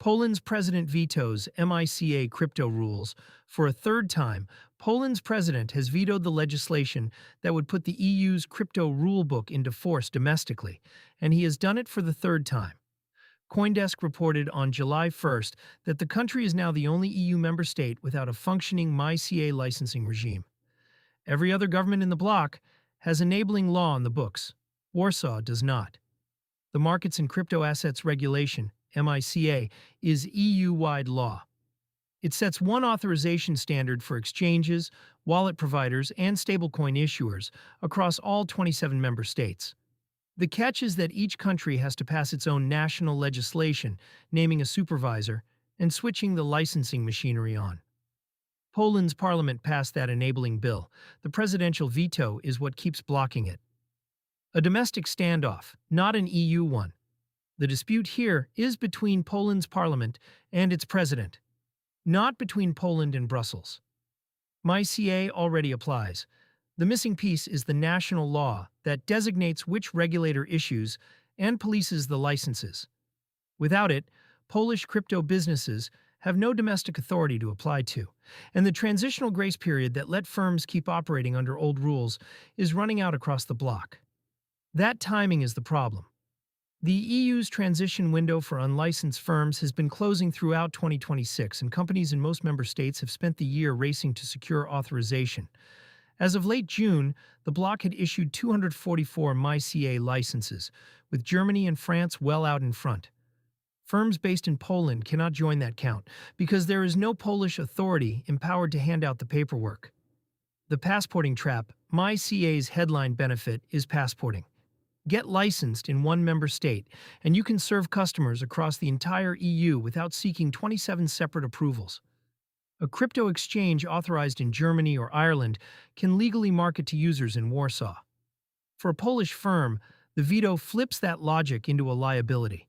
Poland's president vetoes MiCA crypto rules. For a third time, Poland's president has vetoed the legislation that would put the EU's crypto rulebook into force domestically, and he has done it for the third time. CoinDesk reported on July 1st that the country is now the only EU member state without a functioning MiCA licensing regime. Every other government in the bloc has enabling law on the books. Warsaw does not. The Markets in Crypto Assets Regulation, MiCA, is EU-wide law. It sets one authorization standard for exchanges, wallet providers, and stablecoin issuers across all 27 member states. The catch is that each country has to pass its own national legislation, naming a supervisor, and switching the licensing machinery on. Poland's parliament passed that enabling bill. The presidential veto is what keeps blocking it. A domestic standoff, not an EU one. The dispute here is between Poland's parliament and its president, not between Poland and Brussels. MiCA already applies. The missing piece is the national law that designates which regulator issues and polices the licenses. Without it, Polish crypto businesses have no domestic authority to apply to, and the transitional grace period that let firms keep operating under old rules is running out across the bloc. That timing is the problem. The EU's transition window for unlicensed firms has been closing throughout 2026, and companies in most member states have spent the year racing to secure authorization. As of late June, the bloc had issued 244 MiCA licenses, with Germany and France well out in front. Firms based in Poland cannot join that count because there is no Polish authority empowered to hand out the paperwork. The passporting trap, MiCA's headline benefit, is passporting. Get licensed in one member state, and you can serve customers across the entire EU without seeking 27 separate approvals. A crypto exchange authorized in Germany or Ireland can legally market to users in Warsaw. For a Polish firm, the veto flips that logic into a liability.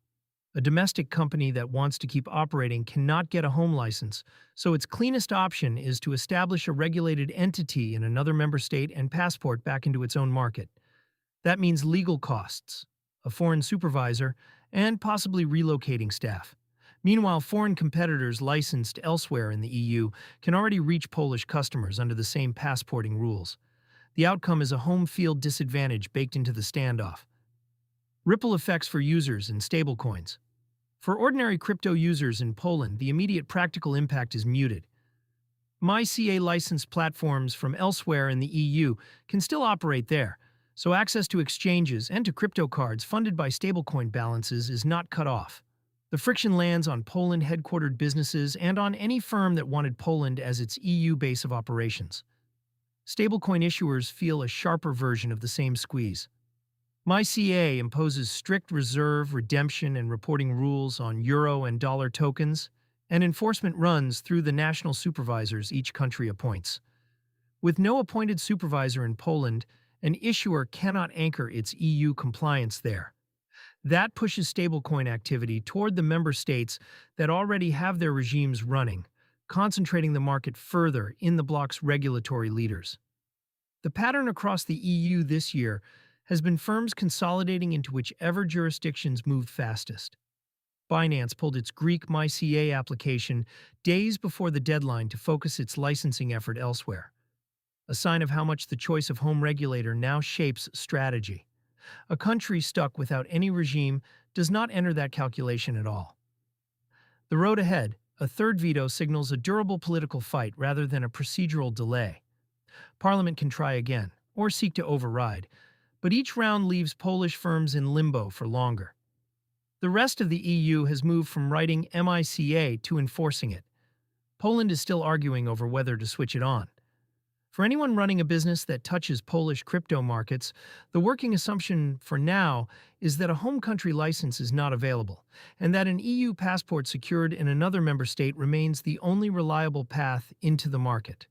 A domestic company that wants to keep operating cannot get a home license, so its cleanest option is to establish a regulated entity in another member state and passport back into its own market. That means legal costs, a foreign supervisor, and possibly relocating staff. Meanwhile, foreign competitors licensed elsewhere in the EU can already reach Polish customers under the same passporting rules. The outcome is a home field disadvantage baked into the standoff. Ripple effects for users and stablecoins. For ordinary crypto users in Poland, the immediate practical impact is muted. MiCA licensed platforms from elsewhere in the EU can still operate there, so access to exchanges and to crypto cards funded by stablecoin balances is not cut off. The friction lands on Poland-headquartered businesses and on any firm that wanted Poland as its EU base of operations. Stablecoin issuers feel a sharper version of the same squeeze. MiCA imposes strict reserve, redemption, and reporting rules on euro and dollar tokens, and enforcement runs through the national supervisors each country appoints. With no appointed supervisor in Poland, an issuer cannot anchor its EU compliance there. That pushes stablecoin activity toward the member states that already have their regimes running, concentrating the market further in the bloc's regulatory leaders. The pattern across the EU this year has been firms consolidating into whichever jurisdictions moved fastest. Binance pulled its Greek MiCA application days before the deadline to focus its licensing effort elsewhere, a sign of how much the choice of home regulator now shapes strategy. A country stuck without any regime does not enter that calculation at all. The road ahead, a third veto, signals a durable political fight rather than a procedural delay. Parliament can try again, or seek to override, but each round leaves Polish firms in limbo for longer. The rest of the EU has moved from writing MiCA to enforcing it. Poland is still arguing over whether to switch it on. For anyone running a business that touches Polish crypto markets, the working assumption for now is that a home country license is not available, and that an EU passport secured in another member state remains the only reliable path into the market.